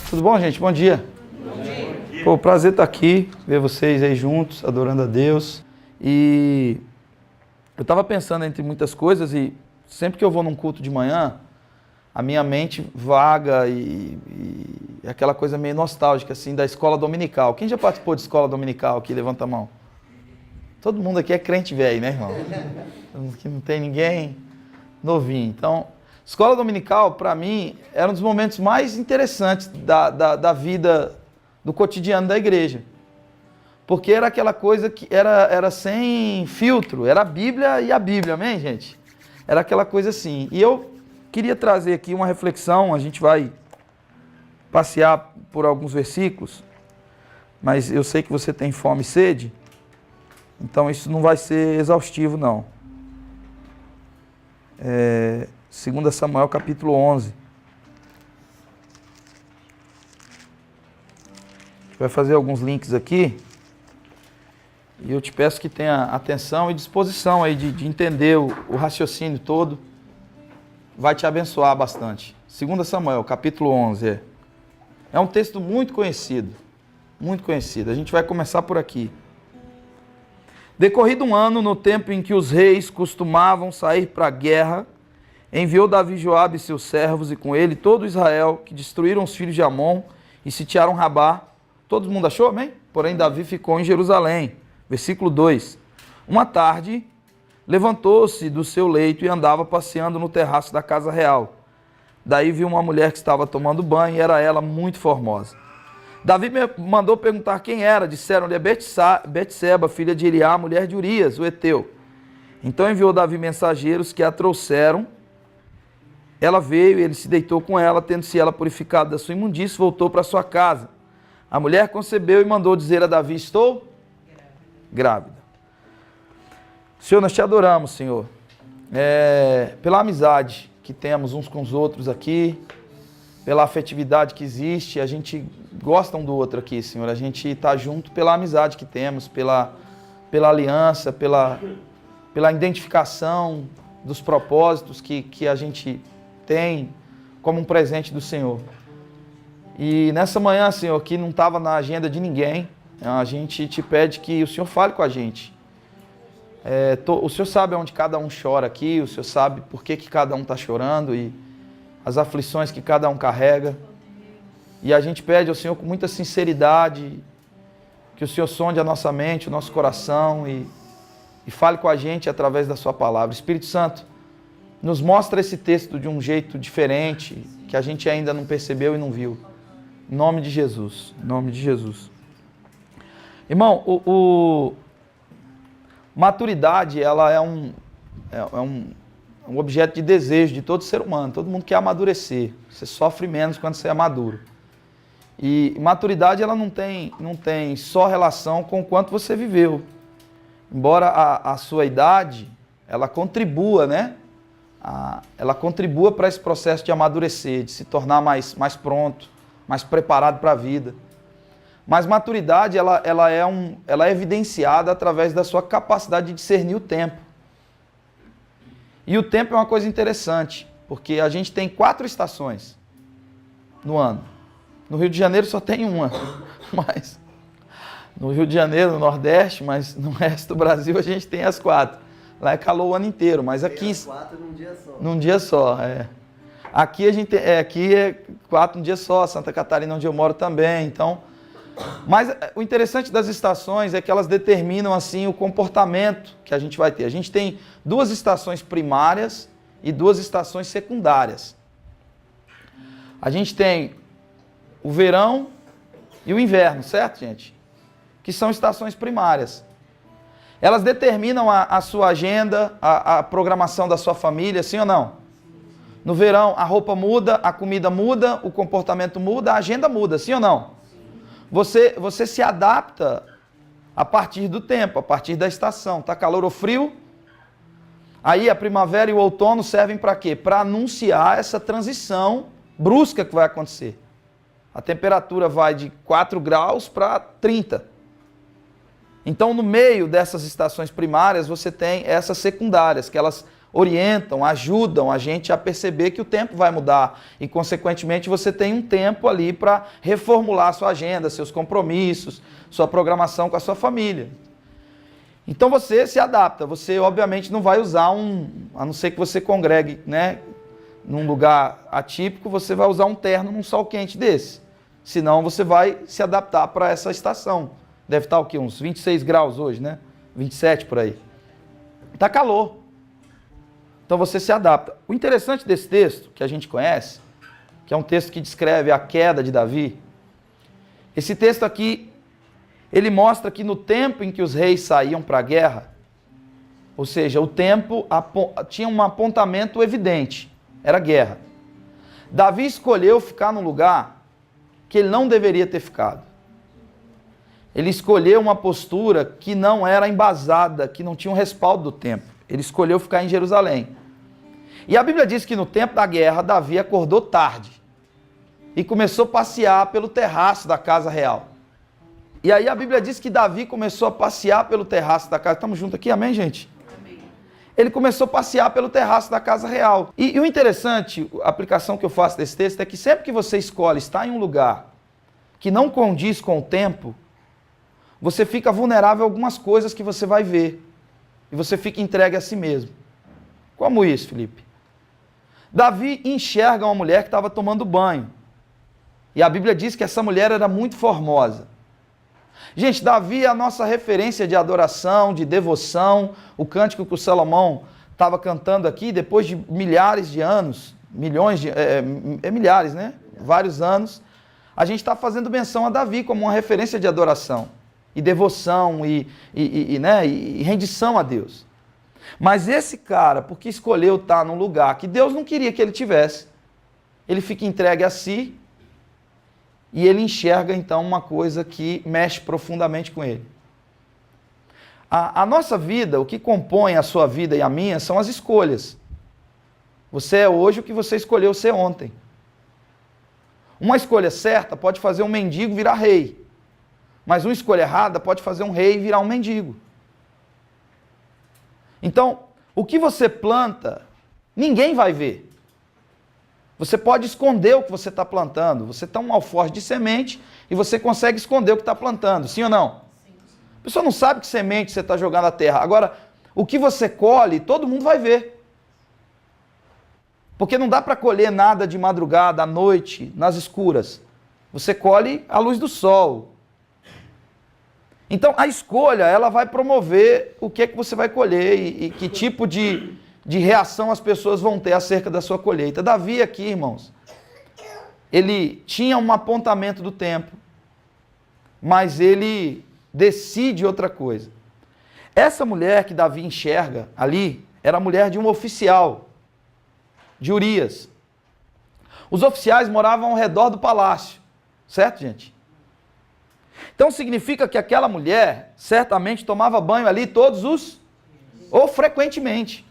Tudo bom, gente? Bom dia. Bom dia. Pô, prazer estar aqui, ver vocês aí juntos, adorando a Deus. E eu estava pensando entre muitas coisas e sempre que eu vou num culto de manhã, a minha mente vaga e aquela coisa meio nostálgica, assim, da escola dominical. Quem já participou de escola dominical aqui? Levanta a mão. Todo mundo aqui é crente velho, né, irmão? Aqui não tem ninguém novinho. Então, escola dominical, para mim, era um dos momentos mais interessantes da vida, do cotidiano da igreja. Porque era aquela coisa que era sem filtro, era a Bíblia e a Bíblia, amém, gente? Era aquela coisa assim. E eu queria trazer aqui uma reflexão, a gente vai passear por alguns versículos, mas eu sei que você tem fome e sede, então isso não vai ser exaustivo, não. 2 Samuel capítulo 11. A gente vai fazer alguns links aqui. E eu te peço que tenha atenção e disposição aí de entender o raciocínio todo. Vai te abençoar bastante. 2 Samuel capítulo 11. É um texto muito conhecido. Muito conhecido. A gente vai começar por aqui. Decorrido um ano, no tempo em que os reis costumavam sair para a guerra, enviou Davi Joabe e seus servos, e com ele todo Israel, que destruíram os filhos de Amon e sitiaram Rabá. Todo mundo achou, amém? Porém, Davi ficou em Jerusalém. Versículo 2. Uma tarde, levantou-se do seu leito e andava passeando no terraço da casa real. Daí viu uma mulher que estava tomando banho e era ela muito formosa. Davi mandou perguntar quem era. Disseram-lhe, é Betseba, filha de Eliá, mulher de Urias, o heteu. Então enviou Davi mensageiros que a trouxeram. Ela veio e ele se deitou com ela, tendo-se ela purificado da sua imundície, voltou para sua casa. A mulher concebeu e mandou dizer a Davi, estou grávida. Senhor, nós te adoramos, Senhor, pela amizade que temos uns com os outros aqui, pela afetividade que existe, a gente gosta um do outro aqui, Senhor, a gente está junto pela amizade que temos, pela aliança, pela identificação dos propósitos que a gente tem como um presente do Senhor. E nessa manhã, Senhor, que não estava na agenda de ninguém, a gente te pede que o Senhor fale com a gente. O Senhor sabe onde cada um chora aqui, o Senhor sabe por que cada um está chorando e as aflições que cada um carrega. E a gente pede ao Senhor com muita sinceridade que o Senhor sonde a nossa mente, o nosso coração e fale com a gente através da sua palavra. Espírito Santo, nos mostra esse texto de um jeito diferente, que a gente ainda não percebeu e não viu. Em nome de Jesus, em nome de Jesus. Irmão, maturidade, ela é um objeto de desejo de todo ser humano. Todo mundo quer amadurecer. Você sofre menos quando você é maduro. E maturidade, ela não tem só relação com o quanto você viveu. Embora a sua idade, ela contribua, né? Ela contribua para esse processo de amadurecer, de se tornar mais pronto, mais preparado para a vida. Mas maturidade, ela é evidenciada através da sua capacidade de discernir o tempo. E o tempo é uma coisa interessante, porque a gente tem 4 estações no ano. No Rio de Janeiro só tem uma, mas no Rio de Janeiro, no Nordeste, mas no resto do Brasil a gente tem as 4. Lá é calor o ano inteiro, mas aqui... As 4 num dia só. Num dia só, Aqui a gente aqui é 4 num dia só, Santa Catarina, onde eu moro também, então... Mas o interessante das estações é que elas determinam assim o comportamento que a gente vai ter. A gente tem 2 estações primárias e 2 estações secundárias. A gente tem o verão e o inverno, certo, gente? Que são estações primárias. Elas determinam a sua agenda, a programação da sua família, sim ou não? No verão a roupa muda, a comida muda, o comportamento muda, a agenda muda, sim ou não? Você se adapta a partir do tempo, a partir da estação. Está calor ou frio? Aí a primavera e o outono servem para quê? Para anunciar essa transição brusca que vai acontecer. A temperatura vai de 4 graus para 30. Então, no meio dessas estações primárias, você tem essas secundárias, que elas orientam, ajudam a gente a perceber que o tempo vai mudar e, consequentemente, você tem um tempo ali para reformular a sua agenda, seus compromissos, sua programação com a sua família. Então você se adapta, você obviamente não vai usar a não ser que você congregue, né, num lugar atípico, você vai usar um terno num sol quente desse. Senão você vai se adaptar para essa estação. Deve estar o quê? Uns 26 graus hoje, né? 27 por aí. Está calor. Então você se adapta. O interessante desse texto, que a gente conhece, que é um texto que descreve a queda de Davi, esse texto aqui, ele mostra que no tempo em que os reis saíam para a guerra, ou seja, o tempo tinha um apontamento evidente, era guerra. Davi escolheu ficar num lugar que ele não deveria ter ficado. Ele escolheu uma postura que não era embasada, que não tinha um respaldo do tempo. Ele escolheu ficar em Jerusalém. E a Bíblia diz que no tempo da guerra, Davi acordou tarde e começou a passear pelo terraço da casa real. E aí a Bíblia diz que Davi começou a passear pelo terraço da casa. Estamos juntos aqui, amém, gente? Amém. Ele começou a passear pelo terraço da casa real. E o interessante, a aplicação que eu faço desse texto é que sempre que você escolhe estar em um lugar que não condiz com o tempo, você fica vulnerável a algumas coisas que você vai ver. E você fica entregue a si mesmo. Como isso, Felipe? Davi enxerga uma mulher que estava tomando banho. E a Bíblia diz que essa mulher era muito formosa. Gente, Davi é a nossa referência de adoração, de devoção. O cântico que o Salomão estava cantando aqui, depois de milhares de anos, milhares, né? Vários anos, a gente está fazendo menção a Davi como uma referência de adoração, e devoção, e rendição a Deus. Mas esse cara, porque escolheu estar num lugar que Deus não queria que ele tivesse, ele fica entregue a si, e ele enxerga então uma coisa que mexe profundamente com ele. A nossa vida, o que compõe a sua vida e a minha, são as escolhas. Você é hoje o que você escolheu ser ontem. Uma escolha certa pode fazer um mendigo virar rei, mas uma escolha errada pode fazer um rei virar um mendigo. Então, o que você planta, ninguém vai ver. Você pode esconder o que você está plantando. Você está um alforje de semente e você consegue esconder o que está plantando, sim ou não? Sim. A pessoa não sabe que semente você está jogando na terra. Agora, o que você colhe, todo mundo vai ver. Porque não dá para colher nada de madrugada, à noite, nas escuras. Você colhe à luz do sol. Então, a escolha, ela vai promover o que é que você vai colher e que tipo de reação as pessoas vão ter acerca da sua colheita. Davi aqui, irmãos, ele tinha um apontamento do tempo, mas ele decide outra coisa. Essa mulher que Davi enxerga ali, era a mulher de um oficial, de Urias. Os oficiais moravam ao redor do palácio, certo, gente? Então significa que aquela mulher certamente tomava banho ali ou frequentemente.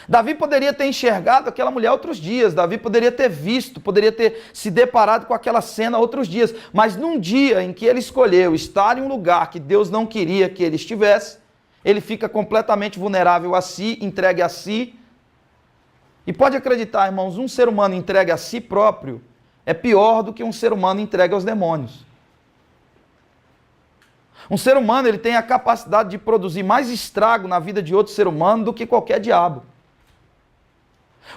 Davi poderia ter enxergado aquela mulher outros dias, Davi poderia ter visto, poderia ter se deparado com aquela cena outros dias, mas num dia em que ele escolheu estar em um lugar que Deus não queria que ele estivesse, ele fica completamente vulnerável a si, entregue a si. E pode acreditar, irmãos, um ser humano entregue a si próprio é pior do que um ser humano entregue aos demônios. Um ser humano, ele tem a capacidade de produzir mais estrago na vida de outro ser humano do que qualquer diabo.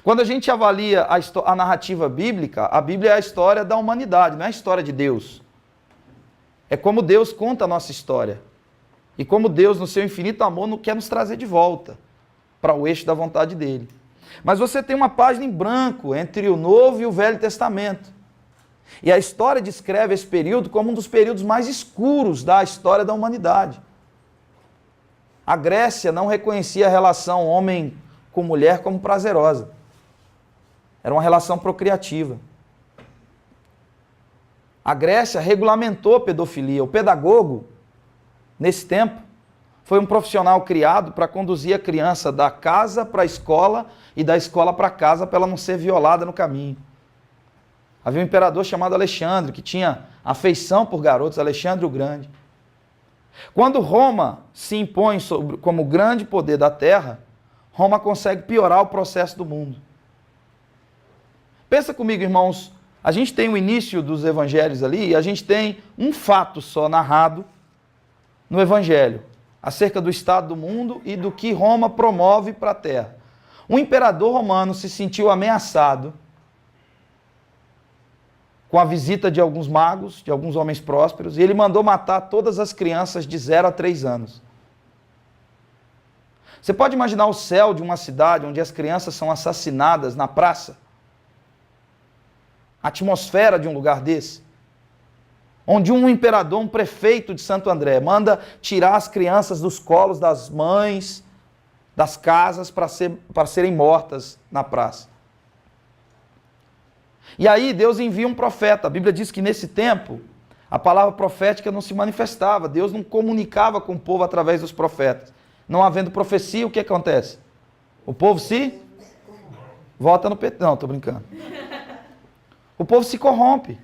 Quando a gente avalia a narrativa bíblica, a Bíblia é a história da humanidade, não é a história de Deus. É como Deus conta a nossa história. E como Deus, no seu infinito amor, não quer nos trazer de volta para o eixo da vontade dele. Mas você tem uma página em branco entre o Novo e o Velho Testamento. E a história descreve esse período como um dos períodos mais escuros da história da humanidade. A Grécia não reconhecia a relação homem com mulher como prazerosa. Era uma relação procriativa. A Grécia regulamentou a pedofilia. O pedagogo, nesse tempo, foi um profissional criado para conduzir a criança da casa para a escola e da escola para casa para ela não ser violada no caminho. Havia um imperador chamado Alexandre, que tinha afeição por garotos, Alexandre o Grande. Quando Roma se impõe como grande poder da terra, Roma consegue piorar o processo do mundo. Pensa comigo, irmãos, a gente tem o início dos evangelhos ali, e a gente tem um fato só narrado no evangelho, acerca do estado do mundo e do que Roma promove para a terra. O imperador romano se sentiu ameaçado com a visita de alguns magos, de alguns homens prósperos, e ele mandou matar todas as crianças de 0 a 3 anos. Você pode imaginar o céu de uma cidade onde as crianças são assassinadas na praça? A atmosfera de um lugar desse? Onde um imperador, um prefeito de Santo André, manda tirar as crianças dos colos das mães, das casas, para serem mortas na praça. E aí Deus envia um profeta. A Bíblia diz que nesse tempo, a palavra profética não se manifestava. Deus não comunicava com o povo através dos profetas. Não havendo profecia, o que acontece? O povo se vota no PT. Não, estou brincando. O povo se corrompe.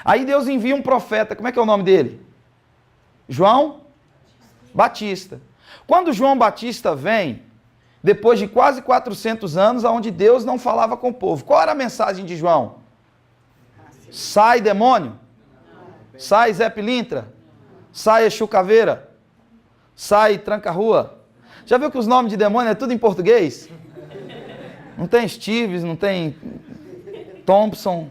Aí Deus envia um profeta. Como é que é o nome dele? João Batista. Quando João Batista vem, depois de quase 400 anos, onde Deus não falava com o povo. Qual era a mensagem de João? Sai, demônio. Sai, Zé Pilintra. Sai, Exu Caveira. Sai, tranca-rua. Já viu que os nomes de demônio é tudo em português? Não tem Steves, não tem Thompson.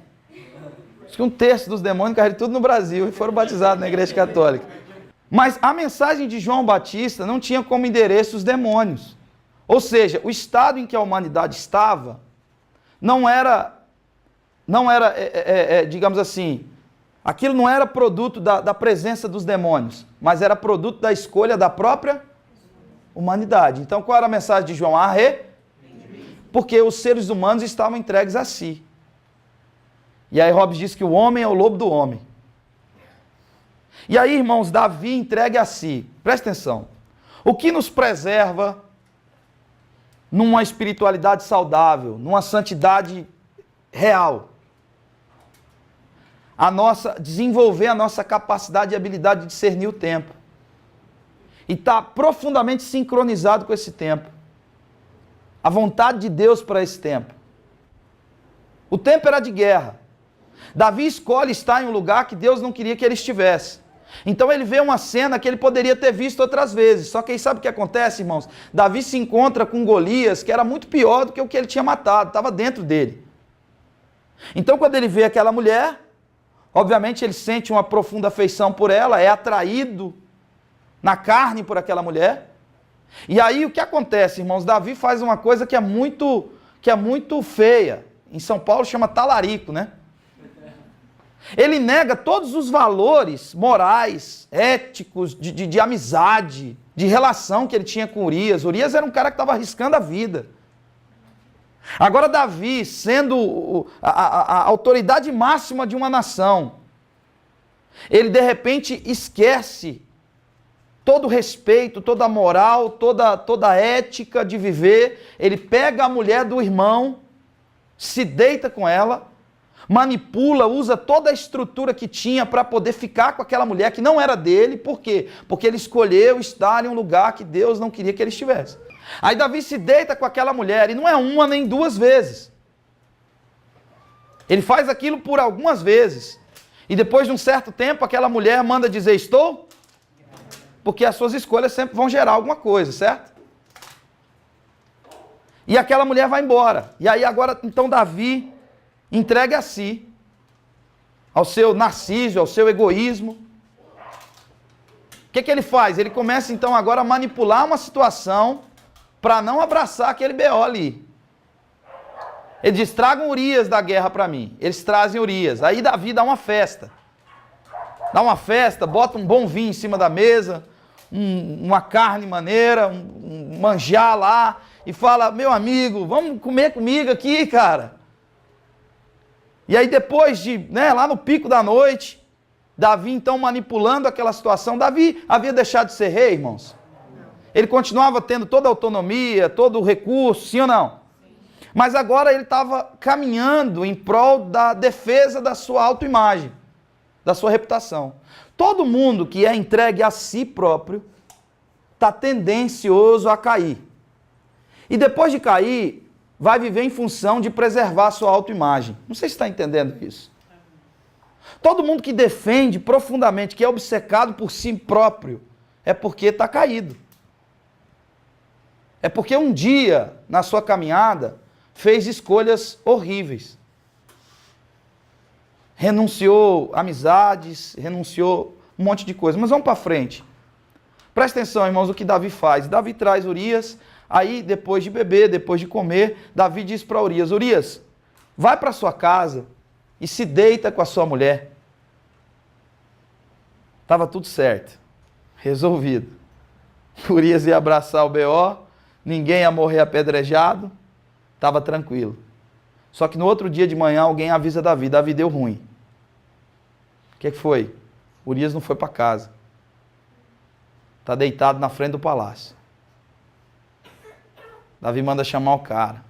Acho que um terço dos demônios caíram tudo no Brasil e foram batizados na Igreja Católica. Mas a mensagem de João Batista não tinha como endereço os demônios. Ou seja, o estado em que a humanidade estava não era digamos assim, aquilo não era produto da presença dos demônios, mas era produto da escolha da própria humanidade. Então, qual era a mensagem de João? Porque os seres humanos estavam entregues a si. E aí Hobbes diz que o homem é o lobo do homem. E aí, irmãos, Davi entregue a si. Presta atenção. O que nos preserva numa espiritualidade saudável, numa santidade real? Desenvolver a nossa capacidade e habilidade de discernir o tempo. E estar profundamente sincronizado com esse tempo. A vontade de Deus para esse tempo. O tempo era de guerra. Davi escolhe estar em um lugar que Deus não queria que ele estivesse. Então ele vê uma cena que ele poderia ter visto outras vezes. Só que aí sabe o que acontece, irmãos? Davi se encontra com Golias, que era muito pior do que o que ele tinha matado, estava dentro dele. Então quando ele vê aquela mulher, obviamente ele sente uma profunda afeição por ela, é atraído na carne por aquela mulher. E aí o que acontece, irmãos? Davi faz uma coisa que é muito feia. Em São Paulo chama talarico, né? Ele nega todos os valores morais, éticos, de amizade, de relação que ele tinha com Urias. Urias era um cara que estava arriscando a vida. Agora Davi, sendo a autoridade máxima de uma nação, ele de repente esquece todo o respeito, toda a moral, toda a ética de viver. Ele pega a mulher do irmão, se deita com ela, manipula, usa toda a estrutura que tinha para poder ficar com aquela mulher que não era dele. Por quê? Porque ele escolheu estar em um lugar que Deus não queria que ele estivesse. Aí Davi se deita com aquela mulher, e não é uma nem duas vezes. Ele faz aquilo por algumas vezes. E depois de um certo tempo, aquela mulher manda dizer, estou? Porque as suas escolhas sempre vão gerar alguma coisa, certo? E aquela mulher vai embora. E aí agora, então Davi entregue a si, ao seu narciso, ao seu egoísmo. O que ele faz? Ele começa então agora a manipular uma situação para não abraçar aquele BO ali. Ele diz, tragam Urias da guerra para mim. Eles trazem Urias. Aí Davi dá uma festa. Dá uma festa, bota um bom vinho em cima da mesa, uma carne maneira, um manjar lá, e fala, meu amigo, vamos comer comigo aqui, cara. E aí depois lá no pico da noite, Davi então manipulando aquela situação. Davi havia deixado de ser rei, irmãos? Ele continuava tendo toda a autonomia, todo o recurso, sim ou não? Mas agora ele estava caminhando em prol da defesa da sua autoimagem, da sua reputação. Todo mundo que é entregue a si próprio está tendencioso a cair. E depois de cair, vai viver em função de preservar a sua autoimagem. Não sei se está entendendo isso. Todo mundo que defende profundamente, que é obcecado por si próprio, é porque está caído. É porque um dia, na sua caminhada, fez escolhas horríveis. Renunciou amizades, renunciou um monte de coisa. Mas vamos para frente. Presta atenção, irmãos, o que Davi faz. Davi traz Urias, aí depois de beber, depois de comer, Davi diz para Urias, Urias, vai para sua casa e se deita com a sua mulher. Estava tudo certo, resolvido. Urias ia abraçar o B.O., ninguém ia morrer apedrejado, estava tranquilo. Só que no outro dia de manhã alguém avisa Davi, Davi deu ruim. O que foi? Urias não foi para casa. Está deitado na frente do palácio. Davi manda chamar o cara.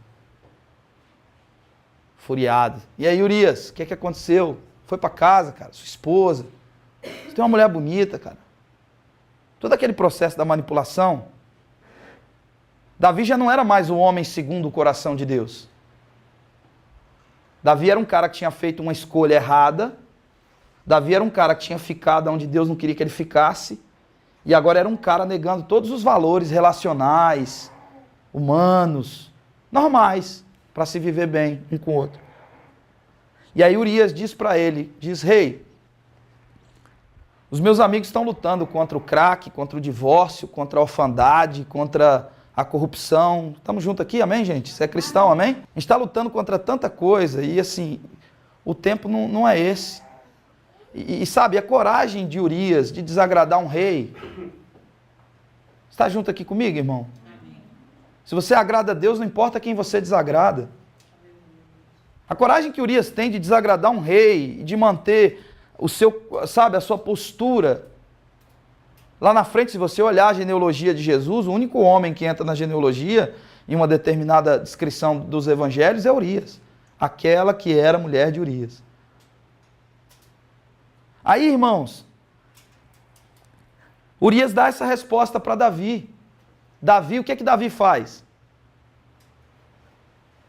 Furiado. E aí, Urias, o que aconteceu? Foi para casa, cara, sua esposa. Você tem uma mulher bonita, cara. Todo aquele processo da manipulação. Davi já não era mais o homem segundo o coração de Deus. Davi era um cara que tinha feito uma escolha errada. Davi era um cara que tinha ficado onde Deus não queria que ele ficasse. E agora era um cara negando todos os valores relacionais, humanos, normais, para se viver bem um com o outro. E aí Urias diz para ele, diz, rei, os meus amigos estão lutando contra o crack, contra o divórcio, contra a orfandade, contra a corrupção. Estamos juntos aqui, amém, gente? Você é cristão, amém? A gente está lutando contra tanta coisa e, assim, o tempo não é esse. E sabe, a coragem de Urias de desagradar um rei. Está junto aqui comigo, irmão? Amém. Se você agrada a Deus, não importa quem você desagrada. A coragem que Urias tem de desagradar um rei e de manter o seu, sabe, a sua postura. Lá na frente, se você olhar a genealogia de Jesus, o único homem que entra na genealogia, em uma determinada descrição dos evangelhos, é Urias. Aquela que era mulher de Urias. Aí, irmãos, Urias dá essa resposta para Davi. Davi, o que Davi faz?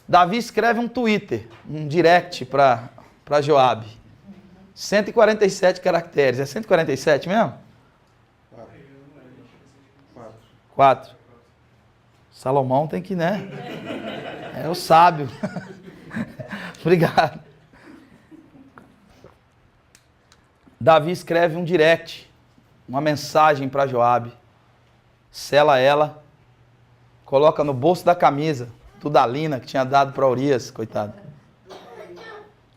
Davi escreve um Twitter, um direct para Joabe. 147 caracteres. É 147 mesmo? 4. Salomão tem que, né? É o sábio. Obrigado. Davi escreve um direct, uma mensagem para Joabe. Sela ela, coloca no bolso da camisa, Tudalina, que tinha dado para Urias, coitado.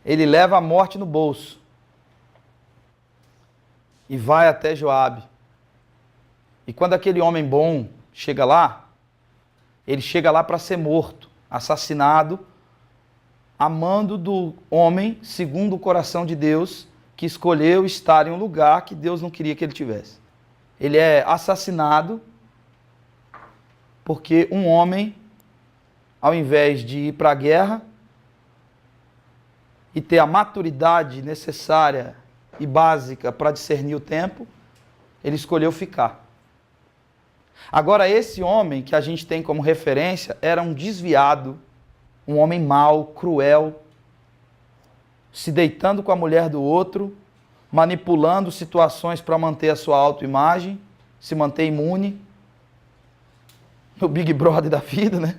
Ele leva a morte no bolso. E vai até Joabe. E quando aquele homem bom chega lá, ele chega lá para ser morto, assassinado, a mando do homem, segundo o coração de Deus, que escolheu estar em um lugar que Deus não queria que ele tivesse. Ele é assassinado porque um homem, ao invés de ir para a guerra e ter a maturidade necessária e básica para discernir o tempo, ele escolheu ficar. Agora, esse homem que a gente tem como referência era um desviado, um homem mau, cruel, se deitando com a mulher do outro, manipulando situações para manter a sua autoimagem, se manter imune, no Big Brother da vida, né?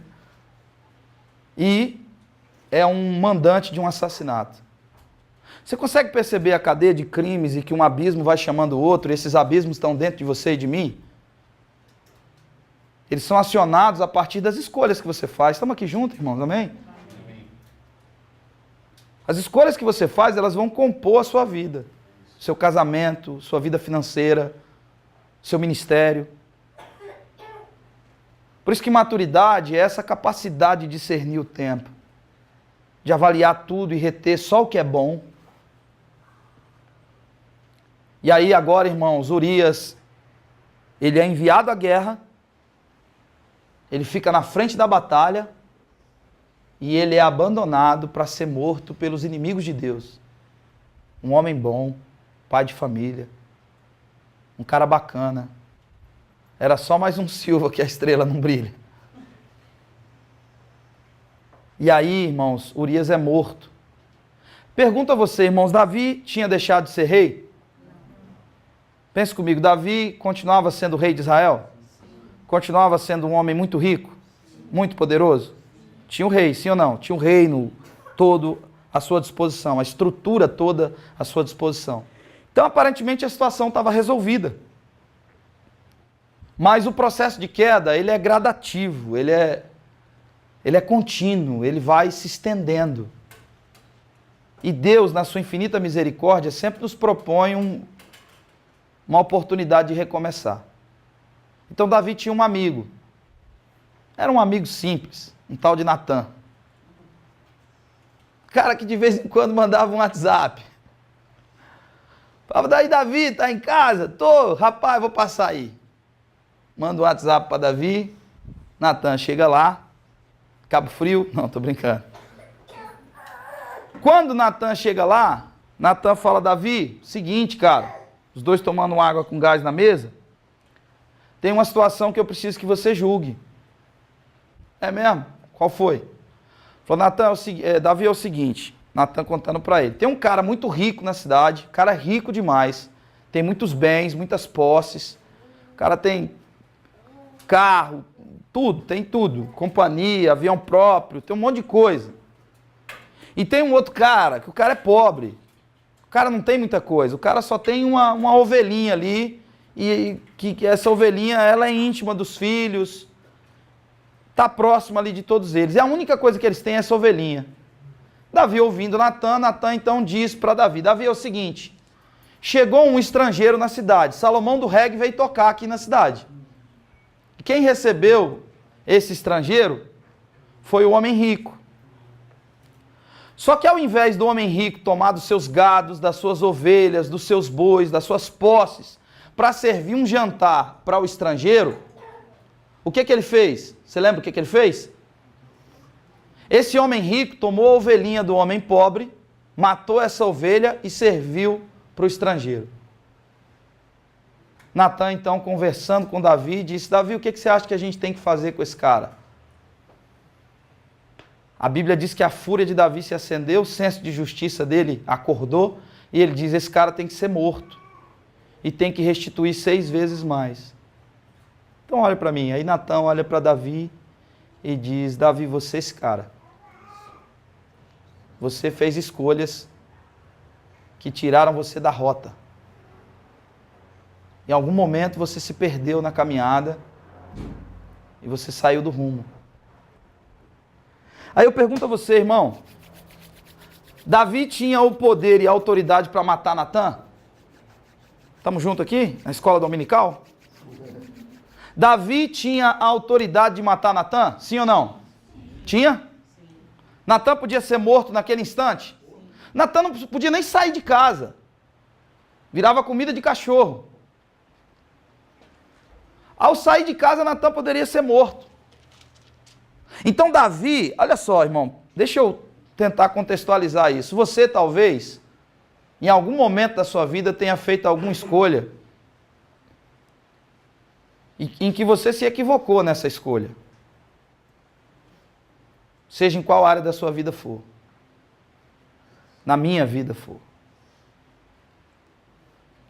E é um mandante de um assassinato. Você consegue perceber a cadeia de crimes e que um abismo vai chamando o outro, e esses abismos estão dentro de você e de mim? Eles são acionados a partir das escolhas que você faz. Estamos aqui juntos, irmãos, amém? Amém. As escolhas que você faz, elas vão compor a sua vida. Seu casamento, sua vida financeira, seu ministério. Por isso que maturidade é essa capacidade de discernir o tempo, de avaliar tudo e reter só o que é bom. E aí agora, irmãos, Urias, ele é enviado à guerra, ele fica na frente da batalha e ele é abandonado para ser morto pelos inimigos de Deus. Um homem bom, pai de família, um cara bacana. Era só mais um Silva que a estrela não brilha. E aí, irmãos, Urias é morto. Pergunto a você, irmãos, Davi tinha deixado de ser rei? Pense comigo, Davi continuava sendo rei de Israel? Continuava sendo um homem muito rico? Muito poderoso? Tinha um rei, sim ou não? Tinha um reino todo à sua disposição, a estrutura toda à sua disposição. Então, aparentemente, a situação estava resolvida. Mas o processo de queda, ele é gradativo, ele é contínuo, ele vai se estendendo. E Deus, na sua infinita misericórdia, sempre nos propõe uma oportunidade de recomeçar. Então, Davi tinha um amigo. Era um amigo simples, um tal de Natan. Cara que de vez em quando mandava um WhatsApp. Falava, daí Davi, tá em casa? Tô, rapaz, vou passar aí. Manda um WhatsApp para Davi. Natan chega lá. Cabo Frio. Não, tô brincando. Quando Natan chega lá, Natan fala, Davi, seguinte, cara, os dois tomando água com gás na mesa, tem uma situação que eu preciso que você julgue. É mesmo? Qual foi? Falou, Davi, é o seguinte, Natan contando para ele, tem um cara muito rico na cidade, cara rico demais, tem muitos bens, muitas posses, o cara tem carro, tudo, tem tudo, companhia, avião próprio, tem um monte de coisa. E tem um outro cara, que o cara é pobre, o cara não tem muita coisa, o cara só tem uma ovelhinha ali, e que essa ovelhinha, ela é íntima dos filhos, está próxima ali de todos eles, e a única coisa que eles têm é essa ovelhinha. Davi ouvindo Natan então diz para Davi, Davi, é o seguinte, chegou um estrangeiro na cidade, Salomão do Reg veio tocar aqui na cidade. Quem recebeu esse estrangeiro foi o homem rico. Só que ao invés do homem rico tomar dos seus gados, das suas ovelhas, dos seus bois, das suas posses, para servir um jantar para o estrangeiro, o que ele fez? Você lembra o que ele fez? Esse homem rico tomou a ovelhinha do homem pobre, matou essa ovelha e serviu para o estrangeiro. Natan, então, conversando com Davi, disse, Davi, o que você acha que a gente tem que fazer com esse cara? A Bíblia diz que a fúria de Davi se acendeu, o senso de justiça dele acordou, e ele diz, esse cara tem que ser morto, e tem que restituir 6 vezes mais. Então olha para mim, aí Natan olha para Davi e diz, Davi, você é esse cara. Você fez escolhas que tiraram você da rota. Em algum momento você se perdeu na caminhada e você saiu do rumo. Aí eu pergunto a você, irmão, Davi tinha o poder e a autoridade para matar Natan? Estamos juntos aqui, na escola dominical? Davi tinha a autoridade de matar Natan? Sim ou não? Tinha? Natan podia ser morto naquele instante? Natan não podia nem sair de casa. Virava comida de cachorro. Ao sair de casa, Natan poderia ser morto. Então Davi, olha só, irmão, deixa eu tentar contextualizar isso. Você talvez, em algum momento da sua vida, tenha feito alguma escolha em que você se equivocou nessa escolha. Seja em qual área da sua vida for. Na minha vida for.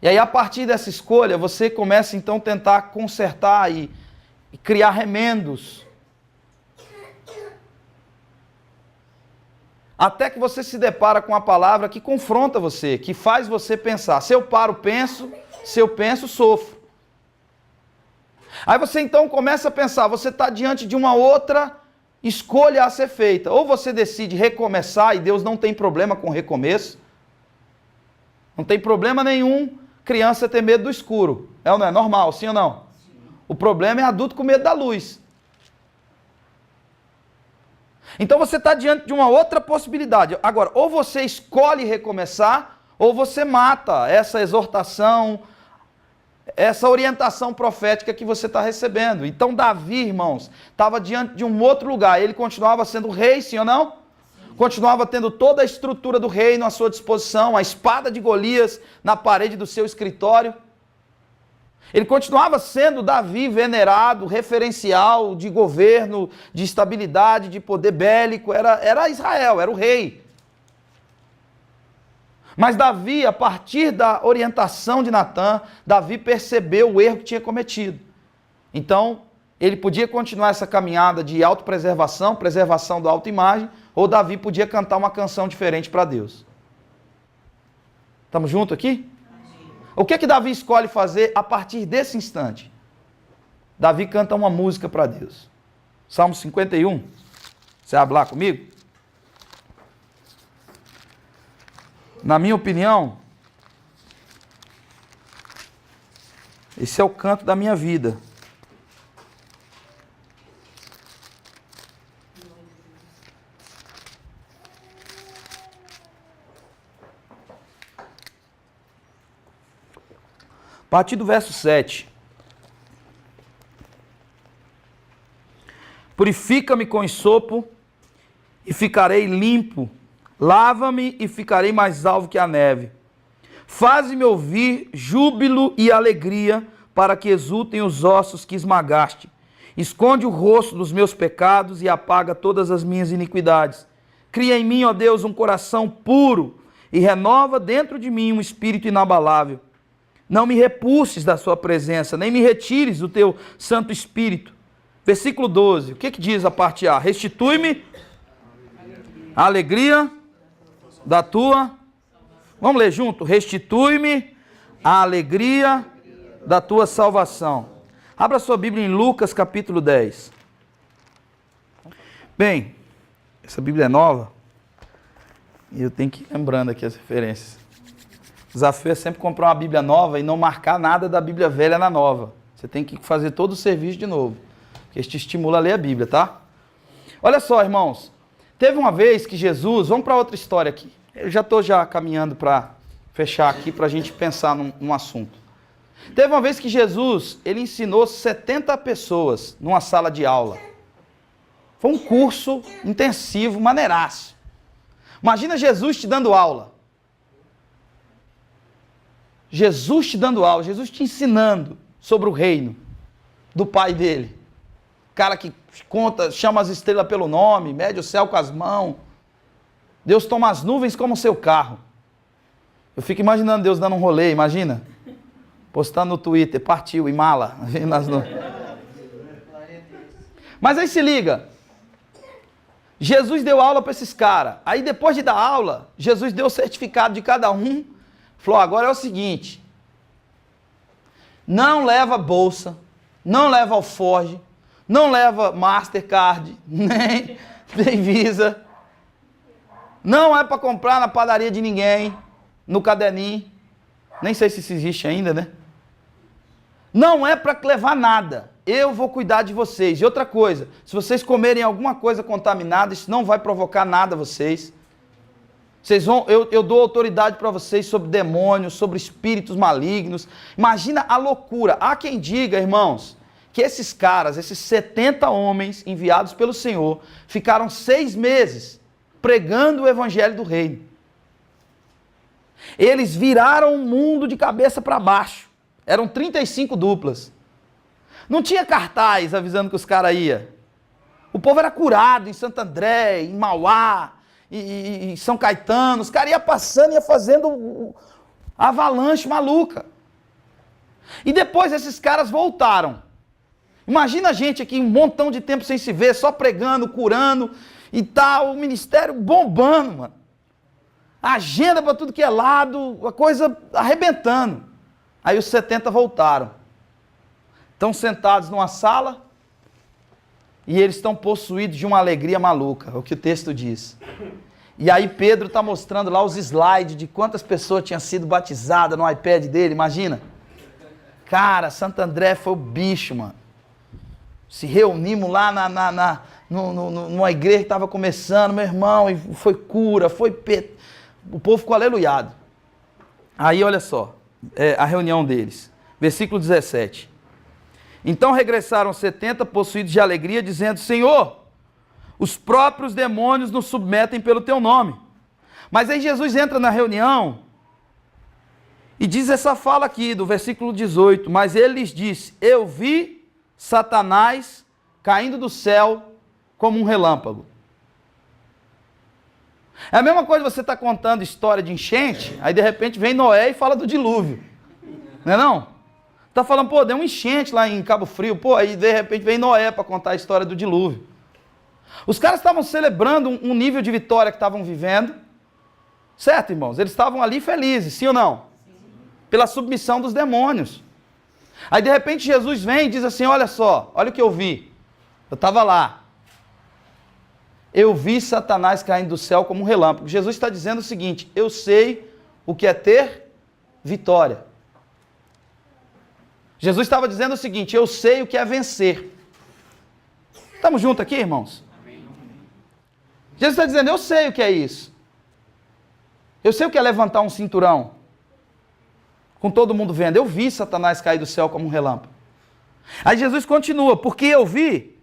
E aí, a partir dessa escolha, você começa então a tentar consertar e criar remendos. Até que você se depara com a palavra que confronta você, que faz você pensar. Se eu paro, penso. Se eu penso, sofro. Aí você então começa a pensar, você está diante de uma outra escolha a ser feita. Ou você decide recomeçar, e Deus não tem problema com recomeço. Não tem problema nenhum criança ter medo do escuro. É ou não é? Normal, sim ou não? O problema é adulto com medo da luz. Então você está diante de uma outra possibilidade. Agora, ou você escolhe recomeçar, ou você mata essa exortação, essa orientação profética que você está recebendo. Então Davi, irmãos, estava diante de um outro lugar. Ele continuava sendo rei, sim ou não? Sim. Continuava tendo toda a estrutura do reino à sua disposição, a espada de Golias na parede do seu escritório. Ele continuava sendo Davi venerado, referencial de governo, de estabilidade, de poder bélico, era Israel, era o rei. Mas Davi, a partir da orientação de Natã, Davi percebeu o erro que tinha cometido. Então, ele podia continuar essa caminhada de autopreservação, preservação da autoimagem, ou Davi podia cantar uma canção diferente para Deus. Estamos juntos aqui? O que Davi escolhe fazer a partir desse instante? Davi canta uma música para Deus. Salmo 51. Você abre lá comigo? Na minha opinião, esse é o canto da minha vida. A partir do verso 7. Purifica-me com ensopo e ficarei limpo. Lava-me e ficarei mais alvo que a neve. Faze-me ouvir júbilo e alegria, para que exultem os ossos que esmagaste. Esconde o rosto dos meus pecados e apaga todas as minhas iniquidades. Cria em mim, ó Deus, um coração puro e renova dentro de mim um espírito inabalável. Não me repulses da sua presença, nem me retires do teu Santo Espírito. Versículo 12, o que diz a parte A? Restitui-me a alegria da tua... Vamos ler junto? Restitui-me a alegria da tua salvação. Abra sua Bíblia em Lucas capítulo 10. Bem, essa Bíblia é nova e eu tenho que ir lembrando aqui as referências. O desafio é sempre comprar uma Bíblia nova e não marcar nada da Bíblia velha na nova. Você tem que fazer todo o serviço de novo, porque isso te estimula a ler a Bíblia, tá? Olha só, irmãos. Teve uma vez que Jesus... Vamos para outra história aqui. Eu já estou caminhando para fechar aqui, para a gente pensar num assunto. Teve uma vez que Jesus, ele ensinou 70 pessoas numa sala de aula. Foi um curso intensivo, maneiraço. Imagina Jesus te dando aula. Jesus te dando aula, Jesus te ensinando sobre o reino do Pai dele. Cara que conta, chama as estrelas pelo nome, mede o céu com as mãos. Deus toma as nuvens como seu carro. Eu fico imaginando Deus dando um rolê, imagina. Postando no Twitter, partiu, em mala. Mas aí se liga. Jesus deu aula para esses caras. Aí depois de dar aula, Jesus deu o certificado de cada um. Falou, agora é o seguinte. Não leva bolsa, não leva alforge, não leva Mastercard, nem Visa. Não é para comprar na padaria de ninguém, no caderninho. Nem sei se isso existe ainda, né? Não é para levar nada. Eu vou cuidar de vocês. E outra coisa, se vocês comerem alguma coisa contaminada, isso não vai provocar nada a vocês. Eu dou autoridade para vocês sobre demônios, sobre espíritos malignos. Imagina a loucura. Há quem diga, irmãos, que esses caras, esses 70 homens enviados pelo Senhor, ficaram 6 meses pregando o evangelho do reino. Eles viraram o mundo de cabeça para baixo. Eram 35 duplas. Não tinha cartaz avisando que os caras iam. O povo era curado em Santo André, em Mauá, em São Caetano. Os caras iam passando e iam fazendo avalanche maluca. E depois esses caras voltaram. Imagina a gente aqui um montão de tempo sem se ver, só pregando, curando e tal, o ministério bombando, mano. A agenda para tudo que é lado, a coisa arrebentando. Aí os 70 voltaram. Estão sentados numa sala e eles estão possuídos de uma alegria maluca, é o que o texto diz. E aí Pedro está mostrando lá os slides de quantas pessoas tinham sido batizadas no iPad dele, imagina. Cara, Santo André foi o bicho, mano. Se reunimos lá numa igreja que estava começando, meu irmão, e foi cura, o povo ficou aleluiado. Aí olha só, a reunião deles, versículo 17. Então regressaram 70 possuídos de alegria, dizendo, Senhor, os próprios demônios nos submetem pelo teu nome. Mas aí Jesus entra na reunião E diz essa fala aqui, do versículo 18, mas ele lhes disse, eu vi Satanás caindo do céu como um relâmpago. É a mesma coisa você estar contando história de enchente, aí de repente vem Noé e fala do dilúvio. Não é não? Tá falando, pô, deu um enchente lá em Cabo Frio, pô, aí de repente vem Noé para contar a história do dilúvio. Os caras estavam celebrando um nível de vitória que estavam vivendo, certo, irmãos? Eles estavam ali felizes, sim ou não? Pela submissão dos demônios. Aí de repente Jesus vem e diz assim, olha só, olha o que eu vi. Eu estava lá. Eu vi Satanás caindo do céu como um relâmpago. Jesus está dizendo o seguinte, eu sei o que é ter vitória. Jesus estava dizendo o seguinte, eu sei o que é vencer. Estamos juntos aqui, irmãos? Amém. Jesus está dizendo, eu sei o que é isso. Eu sei o que é levantar um cinturão. Com todo mundo vendo, eu vi Satanás cair do céu como um relâmpago. Aí Jesus continua, porque eu vi,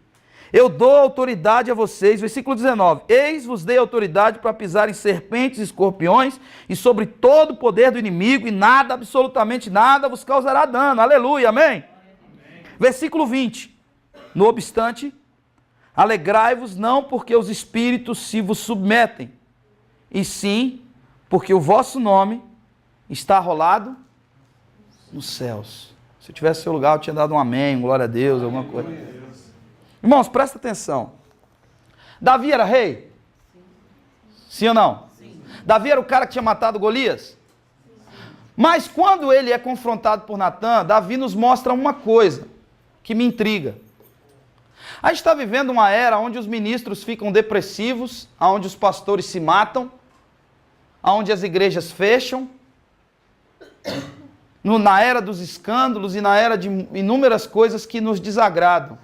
eu dou autoridade a vocês, versículo 19, eis vos dei autoridade para pisar em serpentes e escorpiões e sobre todo o poder do inimigo e nada, absolutamente nada, vos causará dano, aleluia, amém? Amém. Versículo 20, no obstante, alegrai-vos não porque os espíritos se vos submetem, e sim porque o vosso nome está arrolado nos céus. Se eu tivesse seu lugar, eu tinha dado um amém, glória a Deus, alguma coisa. Irmãos, presta atenção. Davi era rei? Sim ou não? Sim. Davi era o cara que tinha matado Golias? Mas quando ele é confrontado por Natã, Davi nos mostra uma coisa que me intriga. A gente está vivendo uma era onde os ministros ficam depressivos, onde os pastores se matam, onde as igrejas fecham, na era dos escândalos e na era de inúmeras coisas que nos desagradam.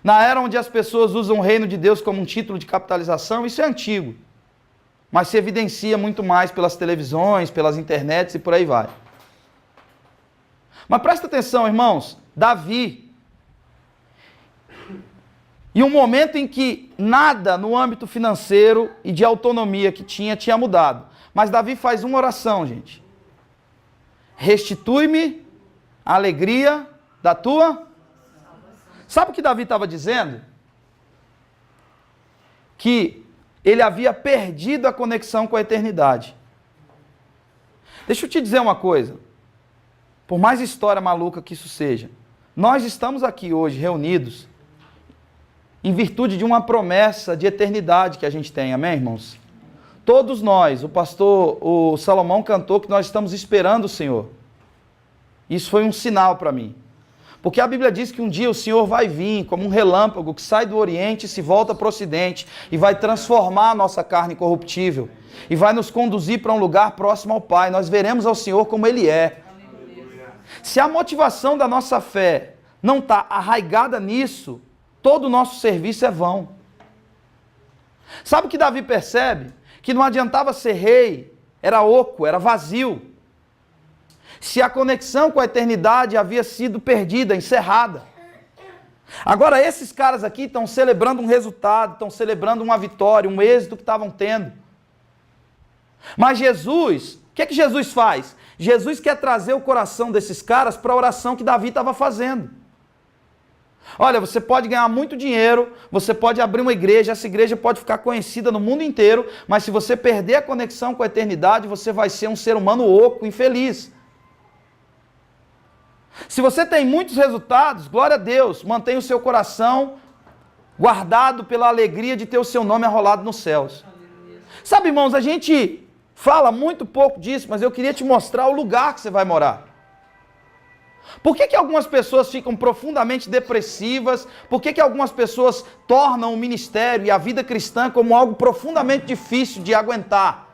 Na era onde as pessoas usam o reino de Deus como um título de capitalização, isso é antigo. Mas se evidencia muito mais pelas televisões, pelas internets e por aí vai. Mas presta atenção, irmãos, Davi, em um momento em que nada no âmbito financeiro e de autonomia que tinha mudado. Mas Davi faz uma oração, gente. Restitui-me a alegria da tua... Sabe o que Davi estava dizendo? Que ele havia perdido a conexão com a eternidade. Deixa eu te dizer uma coisa. Por mais história maluca que isso seja, nós estamos aqui hoje reunidos em virtude de uma promessa de eternidade que a gente tem, amém, irmãos? Todos nós, o Salomão cantou que nós estamos esperando o Senhor. Isso foi um sinal para mim. Porque a Bíblia diz que um dia o Senhor vai vir como um relâmpago que sai do Oriente e se volta para o Ocidente e vai transformar a nossa carne corruptível e vai nos conduzir para um lugar próximo ao Pai. Nós veremos ao Senhor como Ele é. Se a motivação da nossa fé não está arraigada nisso, todo o nosso serviço é vão. Sabe o que Davi percebe? Que não adiantava ser rei, era oco, era vazio. Se a conexão com a eternidade havia sido perdida, encerrada. Agora esses caras aqui estão celebrando um resultado, estão celebrando uma vitória, um êxito que estavam tendo. Mas Jesus, o que é que Jesus faz? Jesus quer trazer o coração desses caras para a oração que Davi estava fazendo. Olha, você pode ganhar muito dinheiro, você pode abrir uma igreja, essa igreja pode ficar conhecida no mundo inteiro, mas se você perder a conexão com a eternidade, você vai ser um ser humano oco, infeliz. Se você tem muitos resultados, glória a Deus, mantenha o seu coração guardado pela alegria de ter o seu nome arrolado nos céus. Sabe, irmãos, a gente fala muito pouco disso, mas eu queria te mostrar o lugar que você vai morar. Por que algumas pessoas ficam profundamente depressivas? Por que algumas pessoas tornam o ministério e a vida cristã como algo profundamente difícil de aguentar?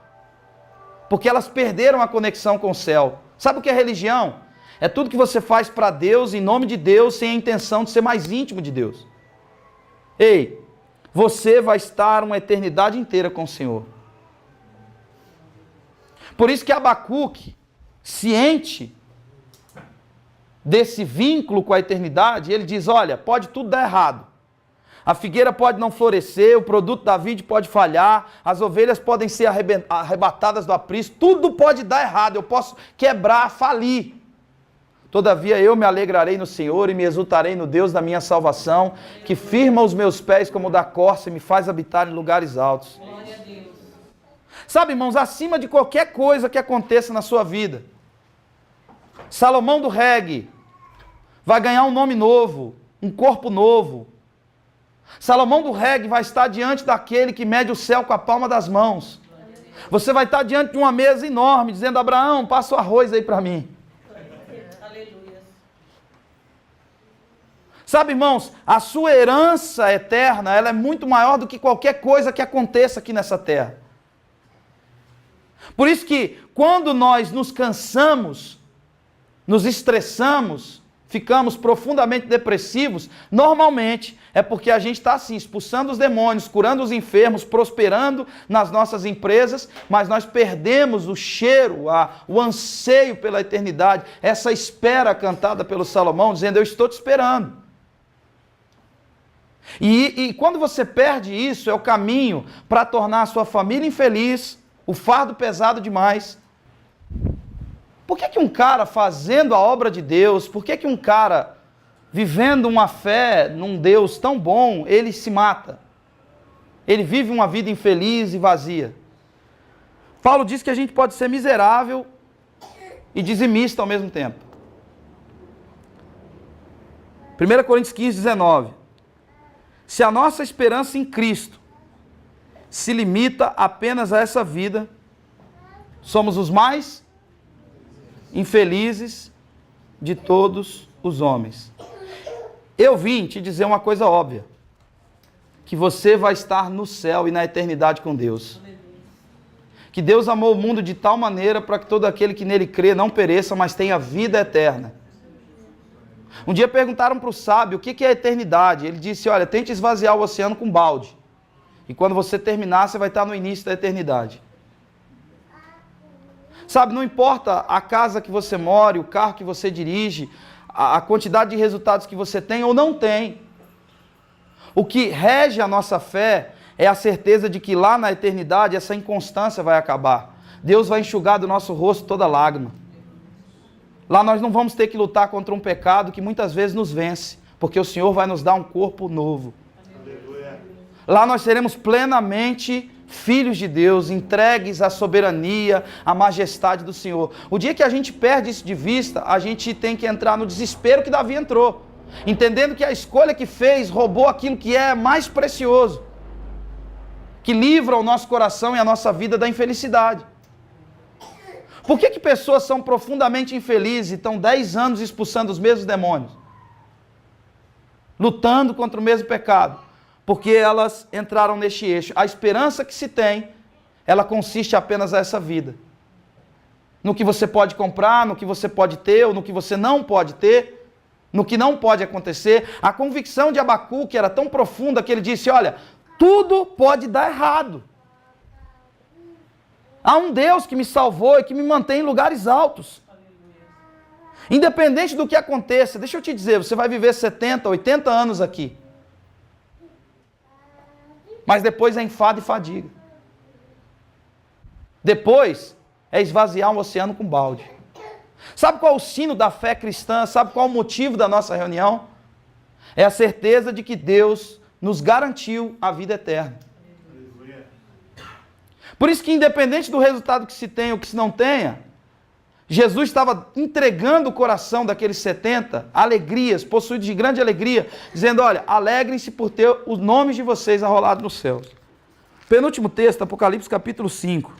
Porque elas perderam a conexão com o céu. Sabe o que é religião? É tudo que você faz para Deus, em nome de Deus, sem a intenção de ser mais íntimo de Deus. Ei, você vai estar uma eternidade inteira com o Senhor. Por isso que Abacuque, ciente desse vínculo com a eternidade, ele diz, olha, pode tudo dar errado, A figueira pode não florescer, o produto da vide pode falhar, as ovelhas podem ser arrebatadas do aprisco, tudo pode dar errado, eu posso quebrar, falir. Todavia eu me alegrarei no Senhor e me exultarei no Deus da minha salvação, que firma os meus pés como da corça e me faz habitar em lugares altos. Glória a Deus. Sabe, irmãos, acima de qualquer coisa que aconteça na sua vida, Salomão do reggae vai ganhar um nome novo, um corpo novo. Salomão do reggae vai estar diante daquele que mede o céu com a palma das mãos. Você vai estar diante de uma mesa enorme, dizendo: Abraão, passa o arroz aí para mim. Aleluia. Sabe, irmãos, a sua herança eterna, ela é muito maior do que qualquer coisa que aconteça aqui nessa terra. Por isso que quando nós nos cansamos, nos estressamos, ficamos profundamente depressivos, normalmente é porque a gente está assim, expulsando os demônios, curando os enfermos, prosperando nas nossas empresas, mas nós perdemos o cheiro, o anseio pela eternidade, essa espera cantada pelo Salomão, dizendo: eu estou te esperando. E quando você perde isso, é o caminho para tornar a sua família infeliz, o fardo pesado demais. Por que um cara fazendo a obra de Deus, por que um cara vivendo uma fé num Deus tão bom, ele se mata? Ele vive uma vida infeliz e vazia. Paulo diz que a gente pode ser miserável e dizimista ao mesmo tempo. 1 Coríntios 15, 19. Se a nossa esperança em Cristo se limita apenas a essa vida, somos os mais infelizes de todos os homens. Eu vim te dizer uma coisa óbvia, que você vai estar no céu e na eternidade com Deus. Que Deus amou o mundo de tal maneira para que todo aquele que nele crê não pereça, mas tenha vida eterna. Um dia perguntaram para o sábio o que é a eternidade. Ele disse: olha, tente esvaziar o oceano com balde, e quando você terminar, você vai estar no início da eternidade. Sabe, não importa a casa que você mora, o carro que você dirige, a quantidade de resultados que você tem ou não tem. O que rege a nossa fé é a certeza de que lá na eternidade essa inconstância vai acabar. Deus vai enxugar do nosso rosto toda lágrima. Lá nós não vamos ter que lutar contra um pecado que muitas vezes nos vence, porque o Senhor vai nos dar um corpo novo. Aleluia. Lá nós seremos plenamente filhos de Deus, entregues à soberania, à majestade do Senhor. O dia que a gente perde isso de vista, a gente tem que entrar no desespero que Davi entrou, entendendo que a escolha que fez roubou aquilo que é mais precioso, que livra o nosso coração e a nossa vida da infelicidade. Por que pessoas são profundamente infelizes e estão 10 anos expulsando os mesmos demônios? Lutando contra o mesmo pecado. Porque elas entraram neste eixo. A esperança que se tem, ela consiste apenas nessa vida. No que você pode comprar, no que você pode ter, ou no que você não pode ter, no que não pode acontecer. A convicção de Abacuque era tão profunda que ele disse: olha, tudo pode dar errado. Há um Deus que me salvou e que me mantém em lugares altos. Independente do que aconteça, deixa eu te dizer, você vai viver 70, 80 anos aqui. Mas depois é enfado e fadiga. Depois é esvaziar um oceano com balde. Sabe qual é o sino da fé cristã? Sabe qual é o motivo da nossa reunião? É a certeza de que Deus nos garantiu a vida eterna. Por isso que independente do resultado que se tenha ou que se não tenha, Jesus estava entregando o coração daqueles 70 alegrias, possuídos de grande alegria, dizendo: olha, alegrem-se por ter os nomes de vocês arrolados nos céus. Penúltimo texto, Apocalipse capítulo 5.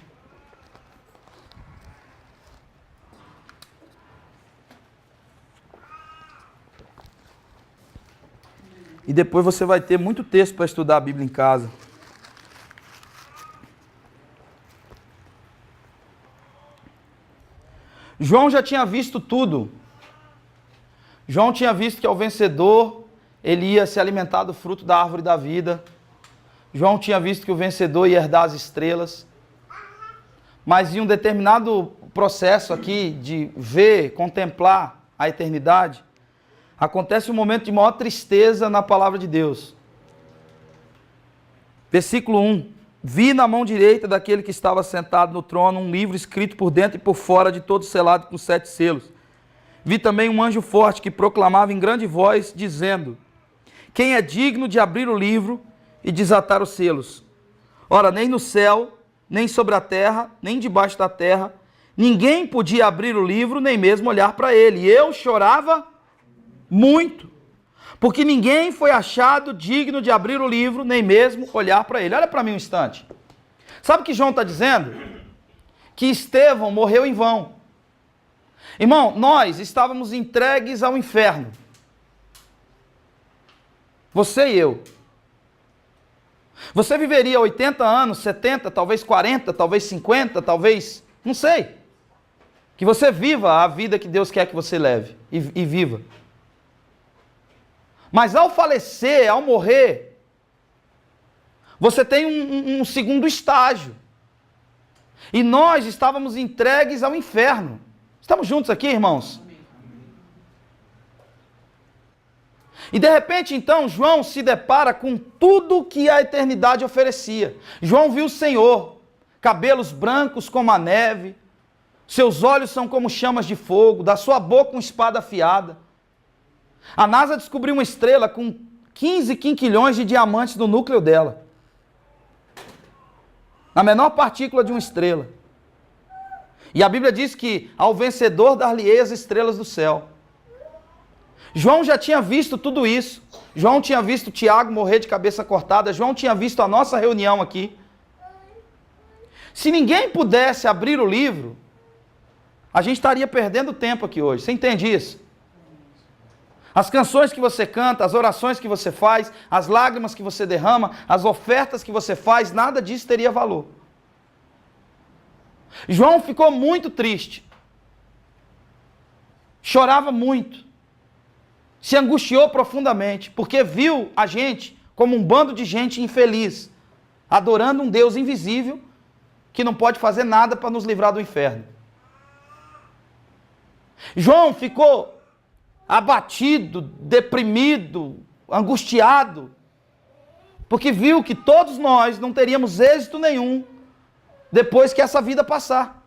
E depois você vai ter muito texto para estudar a Bíblia em casa. João já tinha visto tudo. João tinha visto que ao vencedor, ele ia se alimentar do fruto da árvore da vida. João tinha visto que o vencedor ia herdar as estrelas. Mas em um determinado processo aqui de ver, contemplar a eternidade, acontece um momento de maior tristeza na palavra de Deus. Versículo 1. Vi na mão direita daquele que estava sentado no trono um livro escrito por dentro e por fora, de todo selado com 7 selos. Vi também um anjo forte que proclamava em grande voz, dizendo: quem é digno de abrir o livro e desatar os selos? Ora, nem no céu, nem sobre a terra, nem debaixo da terra, ninguém podia abrir o livro, nem mesmo olhar para ele. E eu chorava muito, porque ninguém foi achado digno de abrir o livro, nem mesmo olhar para ele. Olha para mim um instante. Sabe o que João está dizendo? Que Estevão morreu em vão. Irmão, nós estávamos entregues ao inferno. Você e eu. Você viveria 80 anos, 70, talvez 40, talvez 50, talvez, não sei. Que você viva a vida que Deus quer que você leve e viva. Mas ao falecer, ao morrer, você tem um segundo estágio. E nós estávamos entregues ao inferno. Estamos juntos aqui, irmãos? E de repente, então, João se depara com tudo que a eternidade oferecia. João viu o Senhor, cabelos brancos como a neve, seus olhos são como chamas de fogo, da sua boca uma espada afiada. A NASA descobriu uma estrela com 15 quinquilhões de diamantes no núcleo dela. Na menor partícula de uma estrela. E a Bíblia diz que ao vencedor dar-lhe-ei as estrelas do céu. João já tinha visto tudo isso. João tinha visto Tiago morrer de cabeça cortada. João tinha visto a nossa reunião aqui. Se ninguém pudesse abrir o livro, a gente estaria perdendo tempo aqui hoje. Você entende isso? As canções que você canta, as orações que você faz, as lágrimas que você derrama, as ofertas que você faz, nada disso teria valor. João ficou muito triste. Chorava muito. Se angustiou profundamente, porque viu a gente como um bando de gente infeliz, adorando um Deus invisível, que não pode fazer nada para nos livrar do inferno. João ficou abatido, deprimido, angustiado, porque viu que todos nós não teríamos êxito nenhum depois que essa vida passar.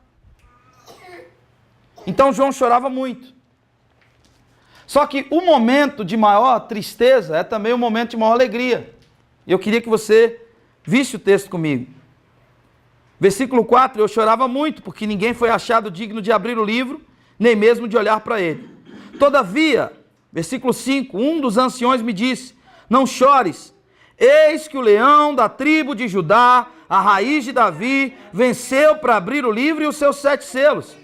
Então João chorava muito. Só que o momento de maior tristeza é também o momento de maior alegria. E eu queria que você visse o texto comigo. Versículo 4, eu chorava muito, porque ninguém foi achado digno de abrir o livro, nem mesmo de olhar para ele. Todavia, versículo 5, um dos anciões me disse: não chores, eis que o leão da tribo de Judá, a raiz de Davi, venceu para abrir o livro e os seus 7 selos.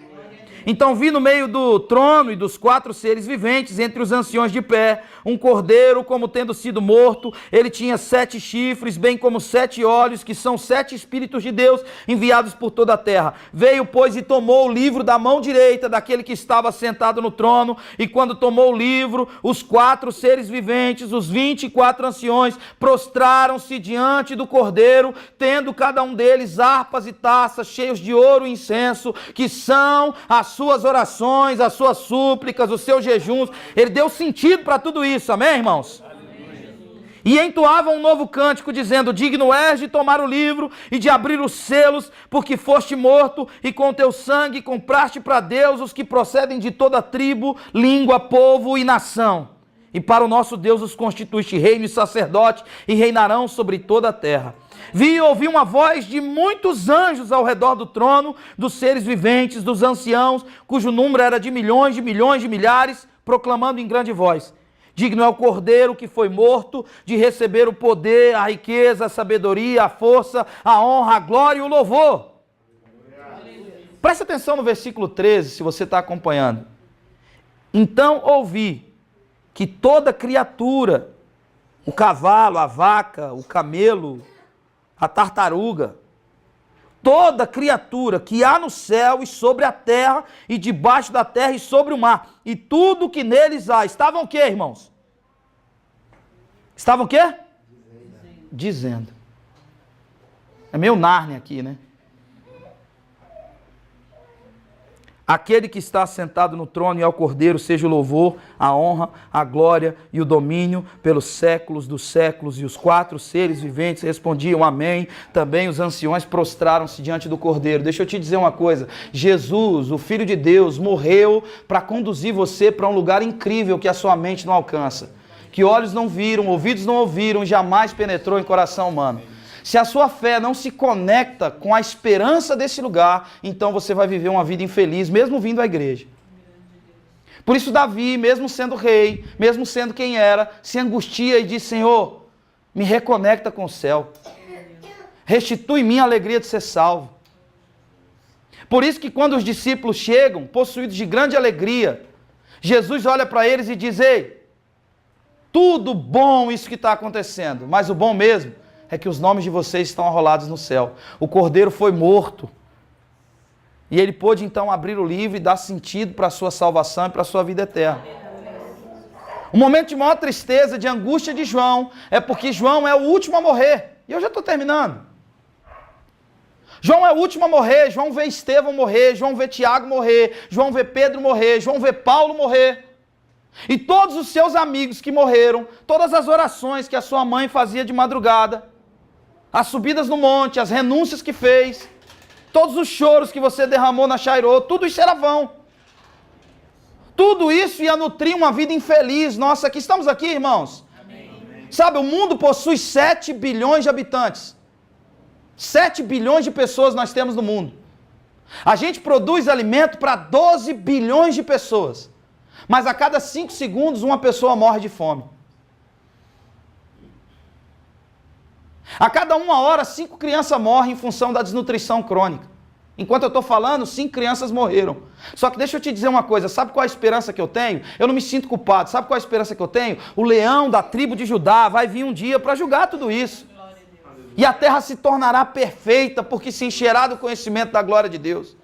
Então vi no meio do trono e dos 4 seres viventes, entre os anciões de pé, um cordeiro como tendo sido morto. Ele tinha 7 chifres, bem como 7 olhos, que são 7 espíritos de Deus enviados por toda a terra. Veio, pois, e tomou o livro da mão direita daquele que estava sentado no trono. E quando tomou o livro, os 4 seres viventes, os 24 anciões, prostraram-se diante do cordeiro, tendo cada um deles harpas e taças cheios de ouro e incenso, que são as suas orações, as suas súplicas, os seus jejuns. Ele deu sentido para tudo isso, amém, irmãos? Amém. E entoavam um novo cântico, dizendo: digno és de tomar o livro e de abrir os selos, porque foste morto e com teu sangue compraste para Deus os que procedem de toda tribo, língua, povo e nação. E para o nosso Deus os constituíste reino e sacerdote, e reinarão sobre toda a terra. Vi e ouvi uma voz de muitos anjos ao redor do trono, dos seres viventes, dos anciãos, cujo número era de milhões, de milhões, de milhares, proclamando em grande voz: digno é o cordeiro que foi morto de receber o poder, a riqueza, a sabedoria, a força, a honra, a glória e o louvor. Presta atenção no versículo 13, se você está acompanhando. Então ouvi que toda criatura, o cavalo, a vaca, o camelo, a tartaruga, toda criatura que há no céu e sobre a terra e debaixo da terra e sobre o mar, e tudo que neles há, estavam o quê, irmãos? Estavam o quê? Dizendo. É meio Nárnia aqui, né? Aquele que está sentado no trono e ao Cordeiro seja o louvor, a honra, a glória e o domínio pelos séculos dos séculos. E os 4 seres viventes respondiam amém. Também os anciões prostraram-se diante do Cordeiro. Deixa eu te dizer uma coisa. Jesus, o Filho de Deus, morreu para conduzir você para um lugar incrível que a sua mente não alcança. Que olhos não viram, ouvidos não ouviram, jamais penetrou em coração humano. Se a sua fé não se conecta com a esperança desse lugar, então você vai viver uma vida infeliz, mesmo vindo à igreja. Por isso Davi, mesmo sendo rei, mesmo sendo quem era, se angustia e diz: Senhor, me reconecta com o céu. Restitui em mim a alegria de ser salvo. Por isso que quando os discípulos chegam, possuídos de grande alegria, Jesus olha para eles e diz: ei, tudo bom isso que está acontecendo, mas o bom mesmo é que os nomes de vocês estão arrolados no céu. O Cordeiro foi morto. E ele pôde então abrir o livro e dar sentido para a sua salvação e para a sua vida eterna. O momento de maior tristeza, de angústia de João, é porque João é o último a morrer. E eu já estou terminando. João é o último a morrer. João vê Estevão morrer, João vê Tiago morrer, João vê Pedro morrer, João vê Paulo morrer. E todos os seus amigos que morreram, todas as orações que a sua mãe fazia de madrugada, as subidas no monte, as renúncias que fez, todos os choros que você derramou na Chairô, tudo isso era vão. Tudo isso ia nutrir uma vida infeliz. Nossa, aqui estamos aqui, irmãos. Amém. Sabe, o mundo possui 7 bilhões de habitantes. 7 bilhões de pessoas nós temos no mundo. A gente produz alimento para 12 bilhões de pessoas. Mas a cada 5 segundos uma pessoa morre de fome. A cada 1 hora, 5 crianças morrem em função da desnutrição crônica. Enquanto eu estou falando, 5 crianças morreram. Só que deixa eu te dizer uma coisa, sabe qual é a esperança que eu tenho? Eu não me sinto culpado, sabe qual é a esperança que eu tenho? O leão da tribo de Judá vai vir um dia para julgar tudo isso. E a terra se tornará perfeita, porque se encherá do conhecimento da glória de Deus.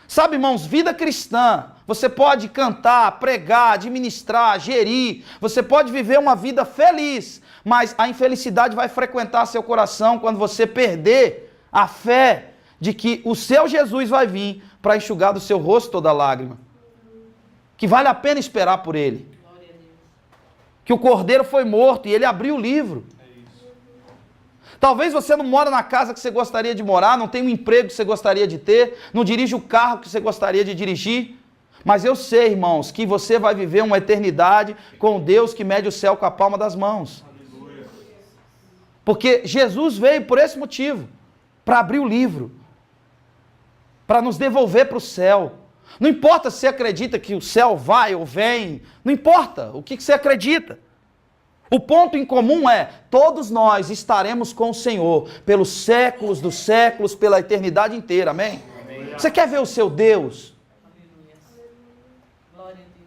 Sabe, irmãos, vida cristã, você pode cantar, pregar, administrar, gerir, você pode viver uma vida feliz, mas a infelicidade vai frequentar seu coração quando você perder a fé de que o seu Jesus vai vir para enxugar do seu rosto toda lágrima. Que vale a pena esperar por ele. Que o Cordeiro foi morto e ele abriu o livro. Talvez você não mora na casa que você gostaria de morar, não tem um emprego que você gostaria de ter, não dirige o carro que você gostaria de dirigir, mas eu sei, irmãos, que você vai viver uma eternidade com Deus que mede o céu com a palma das mãos. Porque Jesus veio por esse motivo, para abrir o livro, para nos devolver para o céu. Não importa se você acredita que o céu vai ou vem, não importa o que você acredita. O ponto em comum é, todos nós estaremos com o Senhor pelos séculos dos séculos, pela eternidade inteira, amém? Amém. Você quer ver o seu Deus?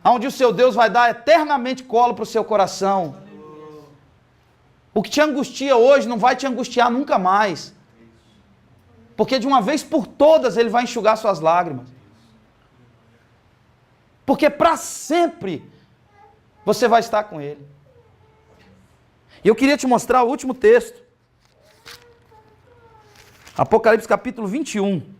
Onde o seu Deus vai dar eternamente colo para o seu coração. O que te angustia hoje não vai te angustiar nunca mais. Porque de uma vez por todas Ele vai enxugar suas lágrimas. Porque para sempre você vai estar com Ele. E eu queria te mostrar o último texto. Apocalipse capítulo 21.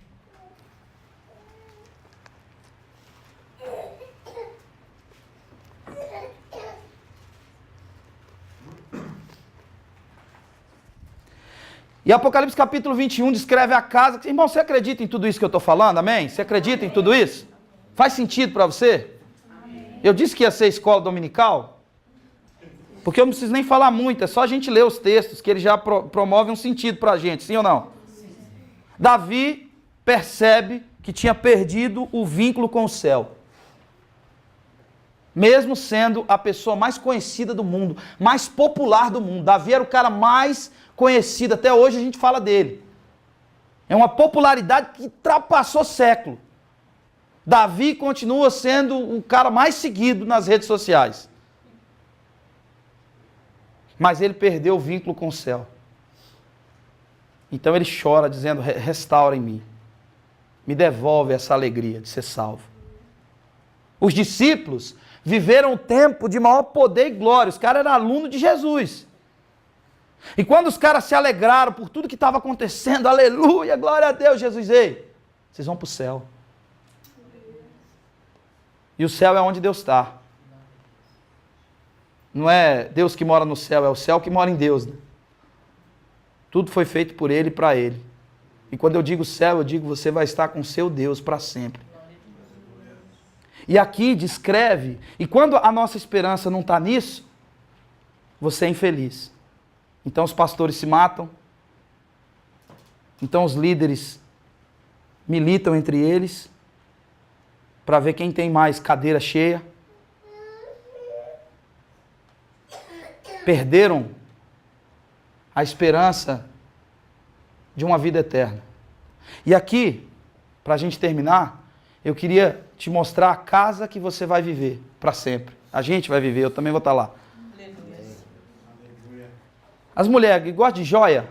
E Apocalipse capítulo 21 descreve a casa. Irmão, você acredita em tudo isso que eu estou falando? Amém? Você acredita em tudo isso? Faz sentido para você? Amém. Eu disse que ia ser escola dominical. Porque eu não preciso nem falar muito, é só a gente ler os textos, que ele já promove um sentido para a gente, sim ou não? Sim. Davi percebe que tinha perdido o vínculo com o céu. Mesmo sendo a pessoa mais conhecida do mundo, mais popular do mundo. Davi era o cara mais conhecido, até hoje a gente fala dele. É uma popularidade que ultrapassou século. Davi continua sendo o cara mais seguido nas redes sociais. Mas ele perdeu o vínculo com o céu. Então ele chora dizendo, restaura em mim. Me devolve essa alegria de ser salvo. Os discípulos viveram um tempo de maior poder e glória. Os caras eram alunos de Jesus. E quando os caras se alegraram por tudo que estava acontecendo, aleluia, glória a Deus, Jesus, ei, vocês vão para o céu. E o céu é onde Deus está. Não é Deus que mora no céu, é o céu que mora em Deus. Né? Tudo foi feito por Ele e para Ele. E quando eu digo céu, eu digo você vai estar com o seu Deus para sempre. E aqui descreve, e quando a nossa esperança não está nisso, você é infeliz. Então os pastores se matam, então os líderes militam entre eles, para ver quem tem mais cadeira cheia. Perderam a esperança de uma vida eterna. E aqui, para a gente terminar, eu queria te mostrar a casa que você vai viver para sempre. A gente vai viver, eu também vou estar lá. As mulheres gostam de joia?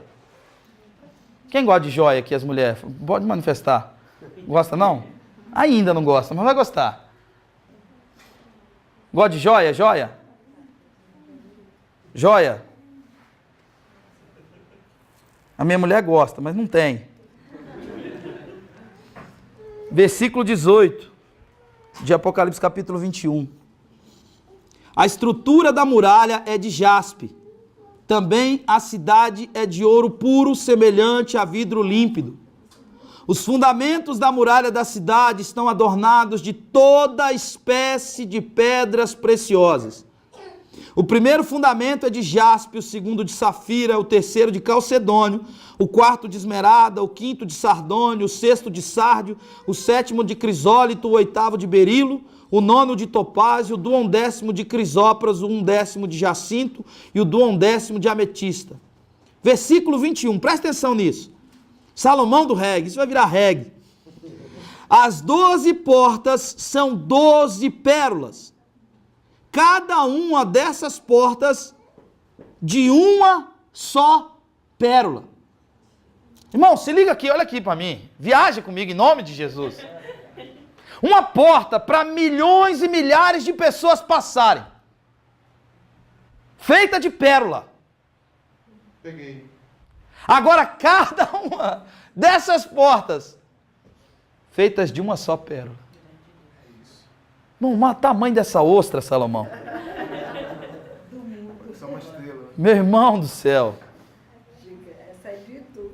Quem gosta de joia aqui, as mulheres? Pode manifestar. Gosta não? Ainda não gosta, mas vai gostar. Gosta de joia? Joia? Joia? A minha mulher gosta, mas não tem. Versículo 18 de Apocalipse capítulo 21. A estrutura da muralha é de jaspe. Também a cidade é de ouro puro, semelhante a vidro límpido. Os fundamentos da muralha da cidade estão adornados de toda espécie de pedras preciosas. O primeiro fundamento é de jaspe, o segundo de safira, o terceiro de calcedônio, o quarto de esmeralda, o quinto de sardônio, o sexto de sárdio, o sétimo de crisólito, o oitavo de berilo, o nono de topázio, o duodécimo de crisópraso, o undécimo de jacinto e o duodécimo de ametista. Versículo 21, presta atenção nisso. Salomão do reggae, isso vai virar reggae. As 12 portas são 12 pérolas. Cada uma dessas portas de uma só pérola. Irmão, se liga aqui, olha aqui para mim. Viaja comigo em nome de Jesus. Uma porta para milhões e milhares de pessoas passarem. Feita de pérola. Peguei. Agora, cada uma dessas portas feitas de uma só pérola. Irmão, o tamanho dessa ostra, Salomão. São uma estrela. Meu irmão do céu. Essa é de tu.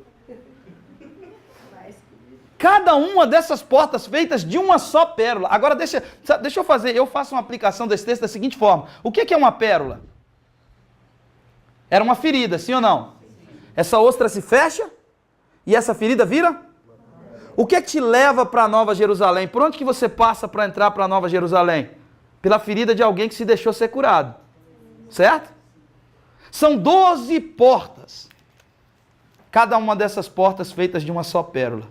Cada uma dessas portas feitas de uma só pérola. Agora deixa eu faço uma aplicação desse texto da seguinte forma. O que é uma pérola? Era uma ferida, sim ou não? Essa ostra se fecha e essa ferida vira? O que te leva para a Nova Jerusalém? Por onde que você passa para entrar para a Nova Jerusalém? Pela ferida de alguém que se deixou ser curado. Certo? São 12 portas. Cada uma dessas portas feitas de uma só pérola.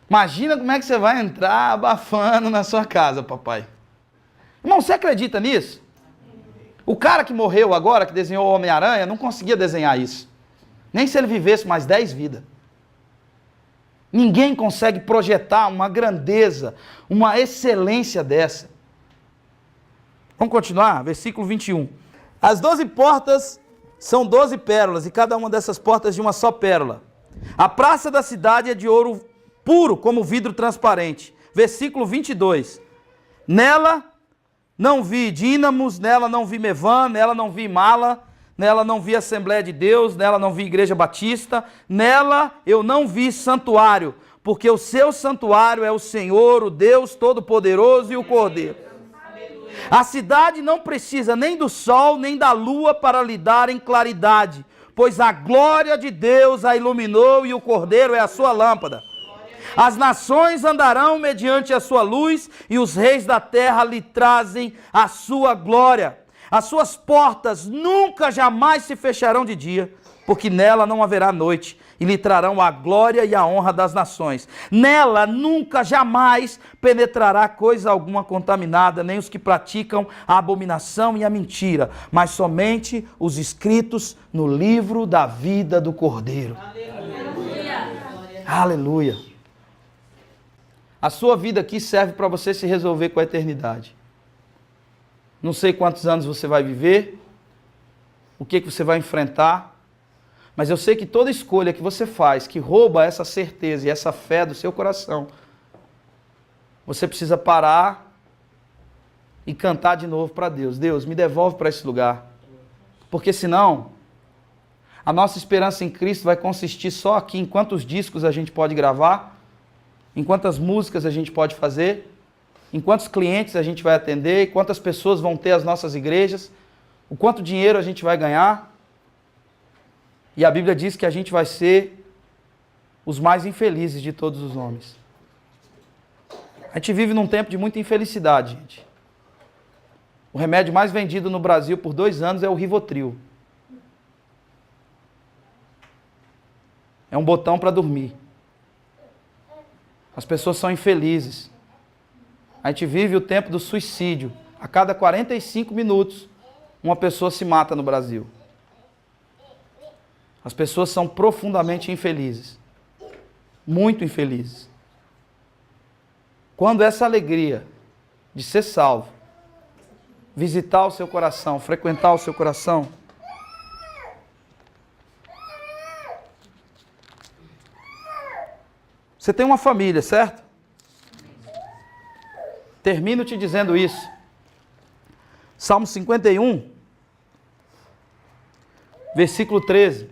Imagina como é que você vai entrar abafando na sua casa, papai. Irmão, você acredita nisso? O cara que morreu agora, que desenhou o Homem-Aranha, não conseguia desenhar isso. Nem se ele vivesse mais 10 vidas. Ninguém consegue projetar uma grandeza, uma excelência dessa. Vamos continuar? Versículo 21. As 12 portas são 12 pérolas, e cada uma dessas portas de uma só pérola. A praça da cidade é de ouro puro, como vidro transparente. Versículo 22. Nela não vi dínamos, nela não vi Mevan, nela não vi Mala, nela não vi Assembleia de Deus, nela não vi Igreja Batista, nela eu não vi santuário, porque o seu santuário é o Senhor, o Deus Todo-Poderoso e o Cordeiro. A cidade não precisa nem do sol, nem da lua para lhe darem claridade, pois a glória de Deus a iluminou e o Cordeiro é a sua lâmpada. As nações andarão mediante a sua luz e os reis da terra lhe trazem a sua glória. As suas portas nunca jamais se fecharão de dia, porque nela não haverá noite, e lhe trarão a glória e a honra das nações. Nela nunca jamais penetrará coisa alguma contaminada, nem os que praticam a abominação e a mentira, mas somente os escritos no livro da vida do Cordeiro. Aleluia. Aleluia. A sua vida aqui serve para você se resolver com a eternidade. Não sei quantos anos você vai viver, o que você vai enfrentar, mas eu sei que toda escolha que você faz, que rouba essa certeza e essa fé do seu coração, você precisa parar e cantar de novo para Deus. Deus, me devolve para esse lugar. Porque senão, a nossa esperança em Cristo vai consistir só aqui em quantos discos a gente pode gravar, em quantas músicas a gente pode fazer, em quantos clientes a gente vai atender, quantas pessoas vão ter as nossas igrejas, o quanto dinheiro a gente vai ganhar. E a Bíblia diz que a gente vai ser os mais infelizes de todos os homens. A gente vive num tempo de muita infelicidade, gente. O remédio mais vendido no Brasil por 2 anos é o Rivotril. É um botão para dormir. As pessoas são infelizes. A gente vive o tempo do suicídio. A cada 45 minutos, uma pessoa se mata no Brasil. As pessoas são profundamente infelizes. Muito infelizes. Quando essa alegria de ser salvo, visitar o seu coração, frequentar o seu coração, você tem uma família, certo? Termino te dizendo isso. Salmo 51, versículo 13.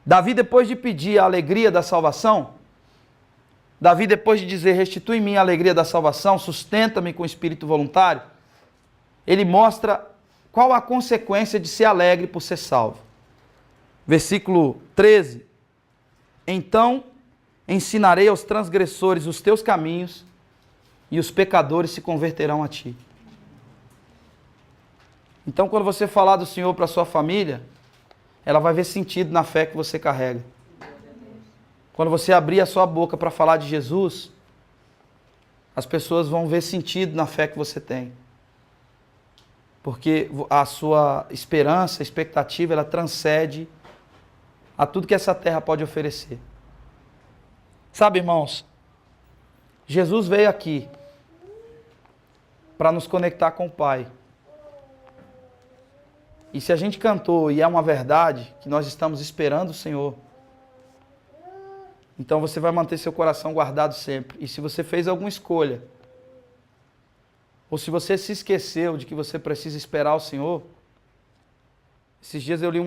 Davi, depois de pedir a alegria da salvação, Davi, depois de dizer, restitui em mim a alegria da salvação, sustenta-me com espírito voluntário, ele mostra qual a consequência de ser alegre por ser salvo. Versículo 13. Então ensinarei aos transgressores os teus caminhos e os pecadores se converterão a ti. Então, quando você falar do Senhor para sua família, ela vai ver sentido na fé que você carrega. Quando você abrir a sua boca para falar de Jesus, as pessoas vão ver sentido na fé que você tem. Porque a sua esperança, a expectativa, ela transcende a tudo que essa terra pode oferecer. Sabe, irmãos, Jesus veio aqui para nos conectar com o Pai. E se a gente cantou e é uma verdade que nós estamos esperando o Senhor, então você vai manter seu coração guardado sempre. E se você fez alguma escolha, ou se você se esqueceu de que você precisa esperar o Senhor, esses dias eu li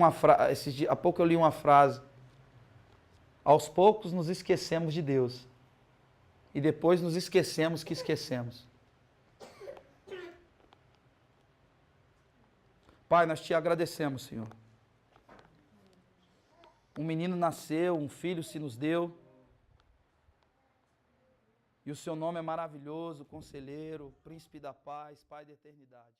há pouco eu li uma frase. Aos poucos nos esquecemos de Deus. E depois nos esquecemos que esquecemos. Pai, nós te agradecemos, Senhor. Um menino nasceu, um filho se nos deu. E o seu nome é maravilhoso, Conselheiro, Príncipe da Paz, Pai da Eternidade.